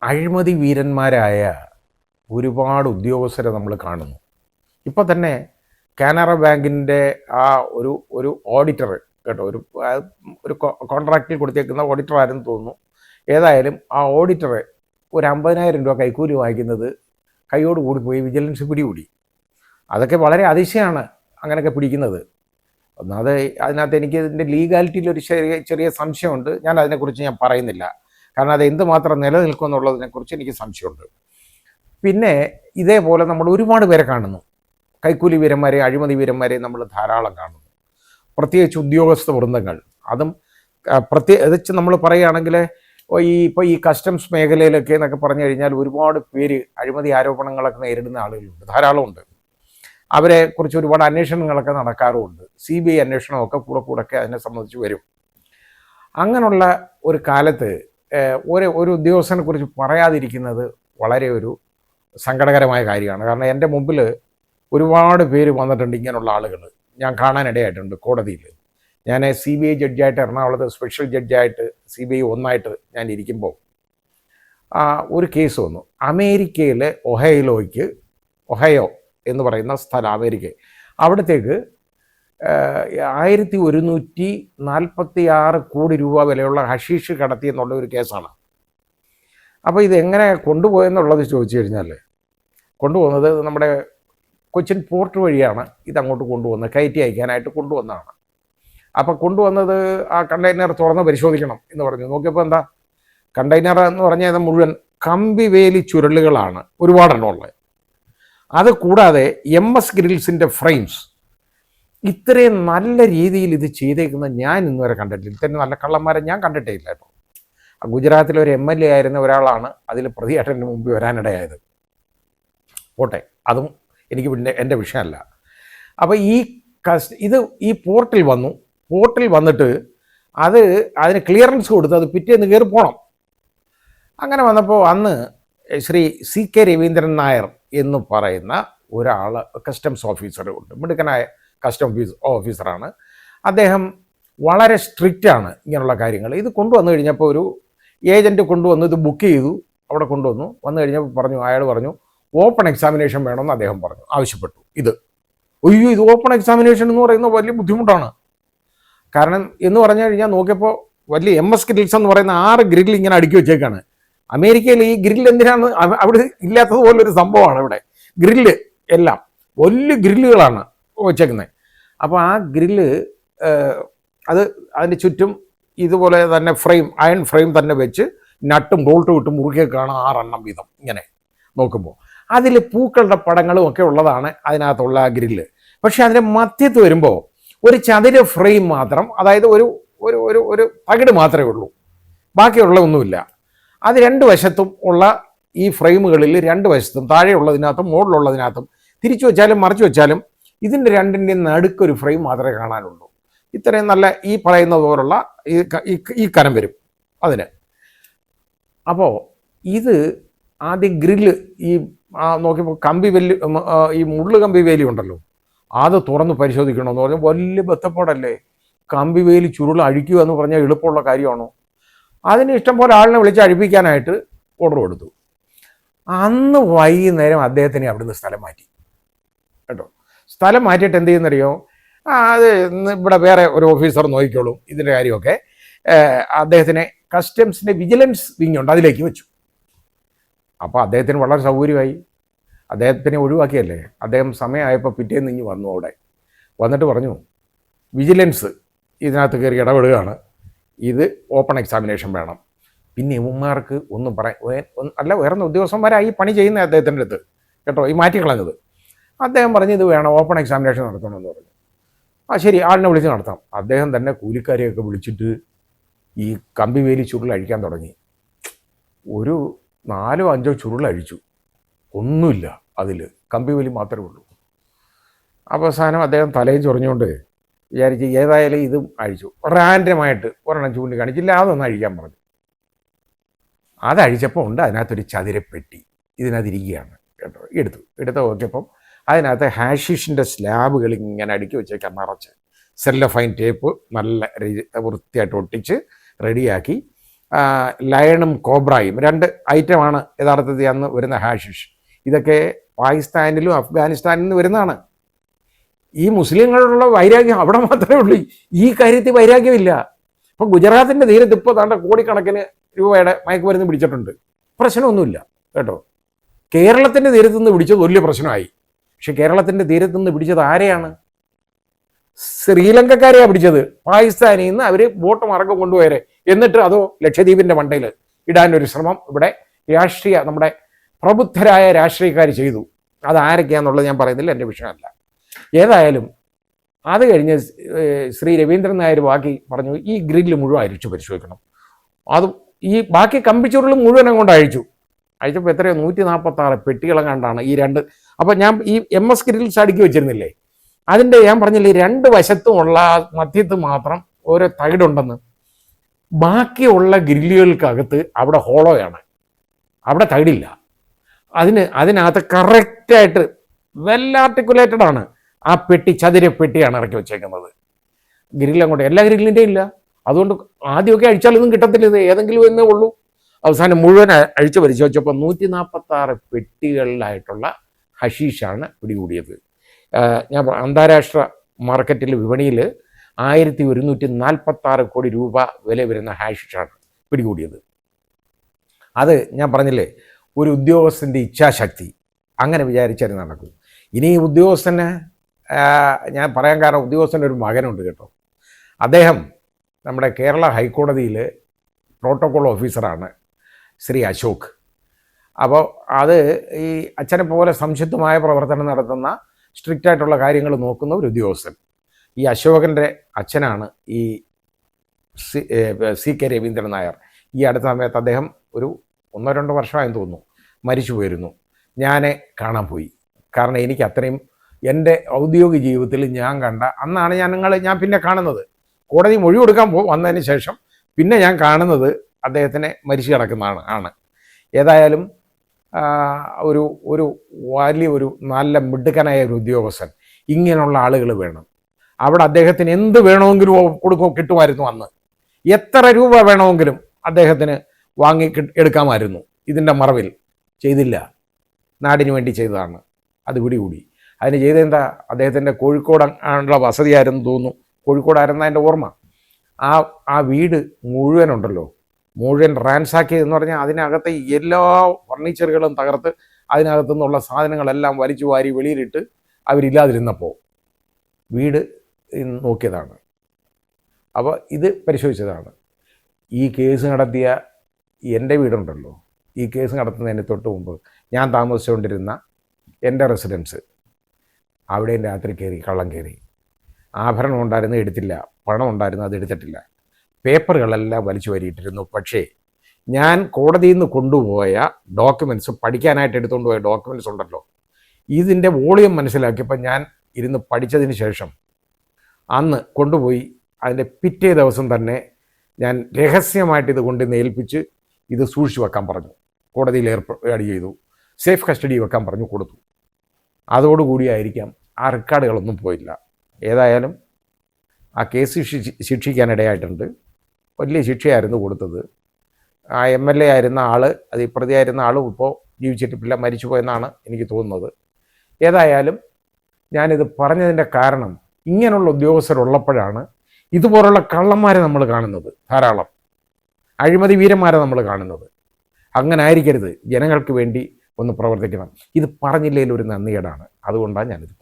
അഴിമതി വീരന്മാരായ ഒരുപാട് ഉദ്യോഗസ്ഥരെ നമ്മൾ കാണുന്നു. ഇപ്പോൾ തന്നെ കാനറ ബാങ്കിൻ്റെ ആ ഒരു ഒരു ഓഡിറ്റർ കേട്ടോ, ഒരു കോൺട്രാക്റ്റിൽ കൊടുത്തേക്കുന്ന ഓഡിറ്റർ ആരെന്ന് തോന്നുന്നു. ഏതായാലും ആ ഓഡിറ്റർ ഒരു 50,000 രൂപ കൈക്കൂലി വാങ്ങിക്കുന്നത് കൈയോട് കൂടി പോയി വിജിലൻസ് പിടികൂടി. അതൊക്കെ വളരെ അതിശയമാണ് അങ്ങനെയൊക്കെ പിടിക്കുന്നത്. ഒന്നാമത് അതിനകത്ത് എനിക്ക് ഇതിൻ്റെ ലീഗാലിറ്റിയിൽ ഒരു ചെറിയ സംശയമുണ്ട്. അതിനെക്കുറിച്ച് ഞാൻ പറയുന്നില്ല, കാരണം അത് എന്തുമാത്രം നിലനിൽക്കും എന്നുള്ളതിനെക്കുറിച്ച് എനിക്ക് സംശയമുണ്ട്. പിന്നെ ഇതേപോലെ നമ്മൾ ഒരുപാട് പേരെ കാണുന്നു, കൈക്കൂലി വീരന്മാരെ, അഴിമതി വീരന്മാരെ നമ്മൾ ധാരാളം കാണുന്നു. പ്രത്യേകിച്ച് ഉദ്യോഗസ്ഥ വൃന്ദങ്ങൾ. അതും പ്രത്യേകിച്ച് നമ്മൾ പറയുകയാണെങ്കിൽ ഇപ്പോൾ ഈ കസ്റ്റംസ് മേഖലയിലൊക്കെ എന്നൊക്കെ പറഞ്ഞു കഴിഞ്ഞാൽ ഒരുപാട് പേര് അഴിമതി ആരോപണങ്ങളൊക്കെ നേരിടുന്ന ആളുകളുണ്ട്, ധാരാളമുണ്ട്. അവരെ കുറിച്ച് ഒരുപാട് അന്വേഷണങ്ങളൊക്കെ നടക്കാറുമുണ്ട്. CBI അന്വേഷണമൊക്കെ കൂടെ അതിനെ സംബന്ധിച്ച് വരും. അങ്ങനെയുള്ള ഒരു കാലത്ത് ഒരു ഉദ്യോഗസ്ഥനെ കുറിച്ച് പറയാതിരിക്കുന്നത് വളരെ ഒരു സങ്കടകരമായ കാര്യമാണ്. കാരണം എൻ്റെ മുമ്പിൽ ഒരുപാട് പേര് വന്നിട്ടുണ്ട്, ഇങ്ങനെയുള്ള ആളുകൾ ഞാൻ കാണാനിടയായിട്ടുണ്ട് കോടതിയിൽ. ഞാൻ CBI ജഡ്ജായിട്ട് എറണാകുളത്ത് സ്പെഷ്യൽ ജഡ്ജായിട്ട് CBI 1 ഞാൻ ഇരിക്കുമ്പോൾ ഒരു കേസ് വന്നു. അമേരിക്കയിലെ ഒഹയോ എന്ന് പറയുന്ന സ്ഥലം, അമേരിക്ക, അവിടത്തേക്ക് 1146 കോടി രൂപ വിലയുള്ള ഹഷീഷ് കടത്തി എന്നുള്ള ഒരു കേസാണ്. അപ്പോൾ ഇതെങ്ങനെ കൊണ്ടുപോയെന്നുള്ളത് ചോദിച്ചു കഴിഞ്ഞാൽ, കൊണ്ടുപോകുന്നത് നമ്മുടെ കൊച്ചിൻ പോർട്ട് വഴിയാണ് ഇതങ്ങോട്ട് കൊണ്ടുവന്നത്, കയറ്റി അയക്കാനായിട്ട് കൊണ്ടുവന്നതാണ്. അപ്പോൾ കൊണ്ടുവന്നത് ആ കണ്ടെയ്നർ തുറന്ന് പരിശോധിക്കണം എന്ന് പറഞ്ഞു. നോക്കിയപ്പോൾ എന്താ, കണ്ടെയ്നർ എന്ന് പറഞ്ഞാൽ മുഴുവൻ കമ്പിവേലി ചുരുളുകളാണ്, ഒരുപാടെണ്ണം ഉള്ളത്. അത് കൂടാതെ MS ഗ്രിൽസിൻ്റെ ഫ്രെയിംസ്. ഇത്രയും നല്ല രീതിയിൽ ഇത് ചെയ്തേക്കുന്ന ഞാൻ ഇന്നുവരെ കണ്ടിട്ടില്ല. ഇത്രയും നല്ല കള്ളന്മാരെ ഞാൻ കണ്ടിട്ടേ ഇല്ല കേട്ടോ. ഗുജറാത്തിലെ ഒരു MLA ആയിരുന്ന ഒരാളാണ് അതിൽ പ്രതിയായിട്ട് എൻ്റെ മുമ്പിൽ വരാനിടയായത്. പോട്ടെ, അതും എനിക്ക് പിന്നെ എൻ്റെ വിഷയമല്ല. അപ്പോൾ ഈ പോർട്ടിൽ വന്നിട്ട് അതിന് ക്ലിയറൻസ് കൊടുത്ത് അത് പിറ്റേന്ന് കയറി പോകണം. അങ്ങനെ വന്നപ്പോൾ അന്ന് ശ്രീ CK രവീന്ദ്രൻ നായർ എന്ന് പറയുന്ന ഒരാൾ കസ്റ്റംസ് ഓഫീസർ ഉണ്ട്, മിടുക്കനായ കസ്റ്റംസ് ഓഫീസറാണ്. അദ്ദേഹം വളരെ സ്ട്രിക്റ്റാണ് ഇങ്ങനെയുള്ള കാര്യങ്ങൾ. ഇത് കൊണ്ടുവന്നു കഴിഞ്ഞപ്പോൾ ഒരു ഏജൻറ്റ് കൊണ്ടുവന്ന് ഇത് ബുക്ക് ചെയ്തു, അവിടെ വന്നു കഴിഞ്ഞപ്പോൾ അയാൾ പറഞ്ഞു ഓപ്പൺ എക്സാമിനേഷൻ വേണമെന്ന് അദ്ദേഹം ആവശ്യപ്പെട്ടു. ഇത് ഓപ്പൺ എക്സാമിനേഷൻ എന്ന് പറയുന്നത് വലിയ ബുദ്ധിമുട്ടാണ്. കാരണം എന്ന് പറഞ്ഞു കഴിഞ്ഞാൽ നോക്കിയപ്പോൾ വലിയ MS ഗ്രിൽസ് എന്ന് പറയുന്ന 6 ഗ്രിൽ ഇങ്ങനെ അടുക്കി വെച്ചേക്കാണ്. അമേരിക്കയിൽ ഈ ഗ്രില്ല് എന്തിനാണ് അവിടെ ഇല്ലാത്തതുപോലൊരു സംഭവമാണ് ഇവിടെ. ഗ്രില്ല് എല്ലാം വലിയ ഗ്രില്ലുകളാണ് വെച്ചേക്കുന്നത്. അപ്പോൾ ആ ഗ്രില്ല് അതിൻ്റെ ചുറ്റും ഇതുപോലെ തന്നെ അയൺ ഫ്രെയിം തന്നെ വെച്ച് നട്ടും ബോൾട്ടും ഇട്ട് മുറുക്കിയൊക്കെയാണ് 6 എണ്ണം വീതം. ഇങ്ങനെ നോക്കുമ്പോൾ അതിൽ പൂക്കളുടെ പടങ്ങളും ഒക്കെ ഉള്ളതാണ് അതിനകത്തുള്ള ആ ഗ്രില്ല്. പക്ഷെ അതിൻ്റെ മധ്യത്ത് വരുമ്പോൾ ഒരു ചതുര ഫ്രെയിം മാത്രം, അതായത് ഒരു ഒരു ഒരു തകിട് മാത്രമേ ഉള്ളൂ, ബാക്കിയുള്ള ഒന്നുമില്ല. അത് 2 വശത്തും ഉള്ള ഈ ഫ്രെയിമുകളിൽ 2 വശത്തും താഴെയുള്ളതിനകത്തും മുകളിലുള്ളതിനകത്തും തിരിച്ചു വെച്ചാലും മറിച്ചു വെച്ചാലും ഇതിൻ്റെ രണ്ടിൻ്റെയും നടുക്കൊരു ഫ്രെയിം മാത്രമേ കാണാനുള്ളൂ. ഇത്രയും നല്ല ഈ പറയുന്ന പോലുള്ള ഈ കനം വരും അതിന്. അപ്പോൾ ഇത് ആദ്യം ഗ്രില്ല് നോക്കിയപ്പോൾ ഈ മുള്ളു കമ്പി വേലി ഉണ്ടല്ലോ, അത് തുറന്ന് പരിശോധിക്കണമെന്ന് പറഞ്ഞാൽ വലിയ ബന്ധപ്പാടല്ലേ. കമ്പിവേലി ചുരുൾ അഴിക്കുക എന്ന് പറഞ്ഞാൽ എളുപ്പമുള്ള കാര്യമാണോ? അതിന് ഇഷ്ടം പോലെ ആളിനെ വിളിച്ച് അഴിപ്പിക്കാനായിട്ട് ഓർഡർ കൊടുത്തു. അന്ന് വൈകുന്നേരം അദ്ദേഹത്തിനെ അവിടുന്ന് സ്ഥലം മാറ്റി കേട്ടോ. സ്ഥലം മാറ്റിയിട്ട് എന്ത് ചെയ്യുന്നറിയോ, അത് ഇവിടെ വേറെ ഒരു ഓഫീസർ നോക്കിക്കോളും ഇതിൻ്റെ കാര്യമൊക്കെ. അദ്ദേഹത്തിനെ കസ്റ്റംസിൻ്റെ വിജിലൻസ് വിങ് ഉണ്ട്, അതിലേക്ക് വെച്ചു. അപ്പോൾ അദ്ദേഹത്തിന് വളരെ സൗകര്യമായി. അദ്ദേഹത്തിനെ ഒഴിവാക്കിയല്ലേ. അദ്ദേഹം സമയമായപ്പോൾ പിറ്റേന്ന് ഇങ്ങ് വന്നു. അവിടെ വന്നിട്ട് പറഞ്ഞു വിജിലൻസ് ഇതിനകത്ത് കയറി ഇടപെടുകയാണ്, ഇത് ഓപ്പൺ എക്സാമിനേഷൻ വേണം. പിന്നെ ഇവന്മാർക്ക് ഒന്നും അല്ല, വേറെ ഉദ്യോഗസ്ഥന്മാരായി പണി ചെയ്യുന്ന അദ്ദേഹത്തിൻ്റെ അടുത്ത് കേട്ടോ ഈ മാറ്റിക്കളഞ്ഞത്. അദ്ദേഹം പറഞ്ഞു ഇത് വേണം, ഓപ്പൺ എക്സാമിനേഷൻ നടത്തണമെന്ന് പറഞ്ഞു. ശരി, ആളിനെ വിളിച്ച് നടത്താം. അദ്ദേഹം തന്നെ കൂലിക്കാരെയൊക്കെ വിളിച്ചിട്ട് ഈ കമ്പിവേലി ചുരുൾ അഴിക്കാൻ തുടങ്ങി. ഒരു 4-5 ചുരുൾ അഴിച്ചു, ഒന്നുമില്ല അതിൽ, കമ്പിവേലി മാത്രമേ ഉള്ളൂ. അവസാനം അദ്ദേഹം തലയും ചൊറിഞ്ഞുകൊണ്ട് വിചാരിച്ച് ഏതായാലും ഇതും അഴിച്ചു. റാൻഡമായിട്ട് ഒരെണ്ണം ചൂണ്ടിക്കാണിച്ചില്ല, അതൊന്നും അഴിക്കാൻ പറഞ്ഞു. അതഴിച്ചപ്പോൾ ഉണ്ട് അതിനകത്തൊരു ചതുരപ്പെട്ടി ഇതിനകത്തിരിക്കുകയാണ് കേട്ടോ. എടുത്ത് നോക്കിയപ്പം അതിനകത്ത് ഹാഷിഷിൻ്റെ സ്ലാബുകൾ ഇങ്ങനെ അടുക്കി വെച്ചേക്കാൻ നിറച്ച് സെല്ലോഫൈൻ ടേപ്പ് നല്ല വൃത്തിയായിട്ട് ഒട്ടിച്ച് റെഡിയാക്കി ലയണും കോബ്രയും 2 ഐറ്റമാണ് യഥാർത്ഥത്തിൽ അന്ന് വരുന്ന ഹാഷിഷ്. ഇതൊക്കെ പാകിസ്ഥാനിലും അഫ്ഗാനിസ്ഥാനിൽ നിന്ന് വരുന്നതാണ്. ഈ മുസ്ലിങ്ങളുള്ള വൈരാഗ്യം അവിടെ മാത്രമേ ഉള്ളൂ. ഈ കാര്യത്തിൽ വൈരാഗ്യമില്ല. അപ്പം ഗുജറാത്തിൻ്റെ തീരത്ത് ഇപ്പോൾ താണ്ട കോടിക്കണക്കിന് രൂപയുടെ മയക്കുമരുന്ന് പിടിച്ചിട്ടുണ്ട്, പ്രശ്നമൊന്നുമില്ല കേട്ടോ. കേരളത്തിൻ്റെ തീരത്തു നിന്ന് പിടിച്ചത് വലിയ പ്രശ്നമായി. പക്ഷെ കേരളത്തിൻ്റെ തീരത്തു നിന്ന് പിടിച്ചത് ആരെയാണ്? ശ്രീലങ്കക്കാരെയാണ് പിടിച്ചത്. പാകിസ്ഥാനിൽ നിന്ന് അവർ ബോട്ട് മാർഗം കൊണ്ടുപോയരെ. എന്നിട്ട് അതോ ലക്ഷദ്വീപിൻ്റെ മണ്ടയിൽ ഇടാനൊരു ശ്രമം ഇവിടെ നമ്മുടെ പ്രബുദ്ധരായ രാഷ്ട്രീയക്കാർ ചെയ്തു. അതാരൊക്കെയാണെന്നുള്ളത് ഞാൻ പറയുന്നില്ല, എൻ്റെ വിഷയമല്ല. ഏതായാലും അത് കഴിഞ്ഞ് ശ്രീ രവീന്ദ്രൻ നായർ ബാക്കി പറഞ്ഞു, ഈ ഗ്രില്ല് മുഴുവൻ അരിച്ചു പരിശോധിക്കണം. അത് ഈ ബാക്കി കമ്പിച്ചുരുളും മുഴുവൻ അങ്ങോട്ട് അഴിച്ചപ്പോൾ എത്രയോ 146 പെട്ടികളെങ്ങാണ്ടാണ് ഈ 2. അപ്പം ഞാൻ ഈ MS ഗ്രിൽസ് അടുക്കി വെച്ചിരുന്നില്ലേ, അതിൻ്റെ ഞാൻ പറഞ്ഞില്ലേ 2 വശത്തുമുള്ള മധ്യത്ത് മാത്രം ഓരോ തകിടുണ്ടെന്ന്. ബാക്കിയുള്ള ഗ്രില്ലുകൾക്കകത്ത് അവിടെ ഹോളോയാണ്, അവിടെ തകിടില്ല. അതിനകത്ത് കറക്റ്റായിട്ട് വെൽ ആർട്ടിക്കുലേറ്റഡ് ആണ് ആ പെട്ടി. ചതുര പെട്ടിയാണ് ഇറക്കി വെച്ചേക്കുന്നത്. ഗ്രില്ലങ്ങോട്ട് എല്ലാ ഗ്രില്ലിൻ്റെയും ഇല്ല. അതുകൊണ്ട് ആദ്യമൊക്കെ അഴിച്ചാലൊന്നും കിട്ടത്തില്ല, ഇത് ഏതെങ്കിലും എന്നേ ഉള്ളൂ. അവസാനം മുഴുവൻ അഴിച്ചു പരിശോധിച്ചപ്പോൾ 146 പെട്ടികളിലായിട്ടുള്ള ഹഷീഷാണ് പിടികൂടിയത്. ഞാൻ അന്താരാഷ്ട്ര മാർക്കറ്റിൽ വിപണിയിൽ 1146 കോടി രൂപ വില വരുന്ന ഹാഷിഷാണ് പിടികൂടിയത്. അത് ഞാൻ പറഞ്ഞില്ലേ, ഒരു ഉദ്യോഗസ്ഥൻ്റെ ഇച്ഛാശക്തി. അങ്ങനെ വിചാരിച്ചാൽ നടക്കും. ഇനി ഈ ഉദ്യോഗസ്ഥന് ഞാൻ പറയാൻ കാരണം, ഉദ്യോഗസ്ഥൻ്റെ ഒരു മകനുണ്ട് കേട്ടോ. അദ്ദേഹം നമ്മുടെ കേരള ഹൈക്കോടതിയിൽ പ്രോട്ടോകോൾ ഓഫീസറാണ്, ശ്രീ അശോക്. അപ്പോൾ അത് ഈ അച്ഛനെ പോലെ സംശുദ്ധമായ പ്രവർത്തനം നടത്തുന്ന, സ്ട്രിക്റ്റ് ആയിട്ടുള്ള കാര്യങ്ങൾ നോക്കുന്ന ഒരു ഉദ്യോഗസ്ഥൻ. ഈ അശോകൻ്റെ അച്ഛനാണ് ഈ CK രവീന്ദ്രൻ നായർ. ഈ അടുത്ത സമയത്ത് അദ്ദേഹം ഒരു 1-2 വർഷമായെന്ന് തോന്നുന്നു മരിച്ചു പോയിരുന്നു. ഞാൻ കാണാൻ പോയി. കാരണം എനിക്ക് അത്രയും എൻ്റെ ഔദ്യോഗിക ജീവിതത്തിൽ ഞാൻ കണ്ട അന്നാണ് ഞാൻ പിന്നെ കാണുന്നത്. കോടതി മൊഴി കൊടുക്കാൻ വന്നതിന് ശേഷം പിന്നെ ഞാൻ കാണുന്നത് അദ്ദേഹത്തിനെ മരിച്ചു കിടക്കുന്നതാണ്. ഏതായാലും ഒരു വലിയൊരു നല്ല മിടുക്കനായ ഒരു ഉദ്യോഗസ്ഥൻ. ഇങ്ങനെയുള്ള ആളുകൾ വേണം. അവിടെ അദ്ദേഹത്തിന് എന്ത് വേണമെങ്കിലും കിട്ടുമായിരുന്നു. അന്ന് എത്ര രൂപ വേണമെങ്കിലും അദ്ദേഹത്തിന് വാങ്ങി എടുക്കാമായിരുന്നു. ഇതിൻ്റെ മറവിൽ ചെയ്തില്ല. നാടിന് വേണ്ടി ചെയ്തതാണ്. അത് പിടികൂടി. അതിന് ചെയ്തെന്താ, അദ്ദേഹത്തിൻ്റെ കോഴിക്കോട് ഉള്ള വസതിയായിരുന്നു തോന്നുന്നു. കോഴിക്കോടായിരുന്നു അതിൻ്റെ ഓർമ്മ. ആ വീട് മുഴുവനുണ്ടല്ലോ, മുഴുവൻ റാൻസാക്കിയതെന്ന് പറഞ്ഞാൽ അതിനകത്തെ എല്ലാ ഫർണിച്ചറുകളും തകർത്ത് അതിനകത്തു നിന്നുള്ള സാധനങ്ങളെല്ലാം വലിച്ചു വാരി വെളിയിലിട്ട് അവരില്ലാതിരുന്നപ്പോൾ വീട് നോക്കിയതാണ്. അപ്പോൾ ഇത് പരിശോധിച്ചതാണ്. ഈ കേസ് നടത്തിയ എൻ്റെ വീടുണ്ടല്ലോ, ഈ കേസ് നടത്തുന്നതിന് തൊട്ട് മുമ്പ് ഞാൻ താമസിച്ചുകൊണ്ടിരുന്ന എൻ്റെ റെസിഡൻസ്, അവിടെയും രാത്രി കള്ളം കയറി. ആഭരണം ഉണ്ടായിരുന്നു, എടുത്തില്ല. പണം ഉണ്ടായിരുന്നു, അത് എടുത്തിട്ടില്ല. പേപ്പറുകളെല്ലാം വലിച്ചു വരിയിട്ടിരുന്നു. പക്ഷേ ഞാൻ കോടതിയിൽ നിന്ന് കൊണ്ടുപോയ ഡോക്യുമെൻറ്റ്സ്, പഠിക്കാനായിട്ട് എടുത്തുകൊണ്ട് പോയ ഡോക്യുമെൻറ്റ്സ് ഉണ്ടല്ലോ, ഇതിൻ്റെ വോളിയം മനസ്സിലാക്കിയപ്പോൾ ഞാൻ ഇരുന്ന് പഠിച്ചതിന് ശേഷം അന്ന് കൊണ്ടുപോയി അതിൻ്റെ പിറ്റേ ദിവസം തന്നെ ഞാൻ രഹസ്യമായിട്ട് ഇത് കൊണ്ടുവന്ന് ഏൽപ്പിച്ച് ഇത് സൂക്ഷിച്ച് വെക്കാൻ പറഞ്ഞു. കോടതിയിൽ ഏർപ്പാട് ചെയ്തു. സേഫ് കസ്റ്റഡി വെക്കാൻ പറഞ്ഞു, കൊടുത്തു. അതോടുകൂടിയായിരിക്കാം ആ റെക്കോർഡുകളൊന്നും പോയില്ല. ഏതായാലും ആ കേസ് ശിക്ഷിക്കാനിടയായിട്ടുണ്ട്. വലിയ ശിക്ഷയായിരുന്നു കൊടുത്തത്. ആ MLA ആയിരുന്ന ആൾ, അത് ഈ പ്രതിയായിരുന്ന ആളും ഇപ്പോൾ ജീവിച്ചിട്ടില്ല, മരിച്ചു പോയെന്നാണ് എനിക്ക് തോന്നുന്നത്. ഏതായാലും ഞാനിത് പറഞ്ഞതിൻ്റെ കാരണം, ഇങ്ങനെയുള്ള ഉദ്യോഗസ്ഥരുള്ളപ്പോഴാണ് ഇതുപോലുള്ള കള്ളന്മാരെ നമ്മൾ കാണുന്നത്, ധാരാളം അഴിമതി വീരന്മാരെ നമ്മൾ കാണുന്നത്. അങ്ങനെ ആയിരിക്കരുത്. ജനങ്ങൾക്ക് വേണ്ടി ഒന്ന് പ്രവർത്തിക്കണം. ഇത് പറഞ്ഞില്ലെങ്കിൽ ഒരു നന്ദികേടാണ്. അതുകൊണ്ടാണ് ഞാനിത്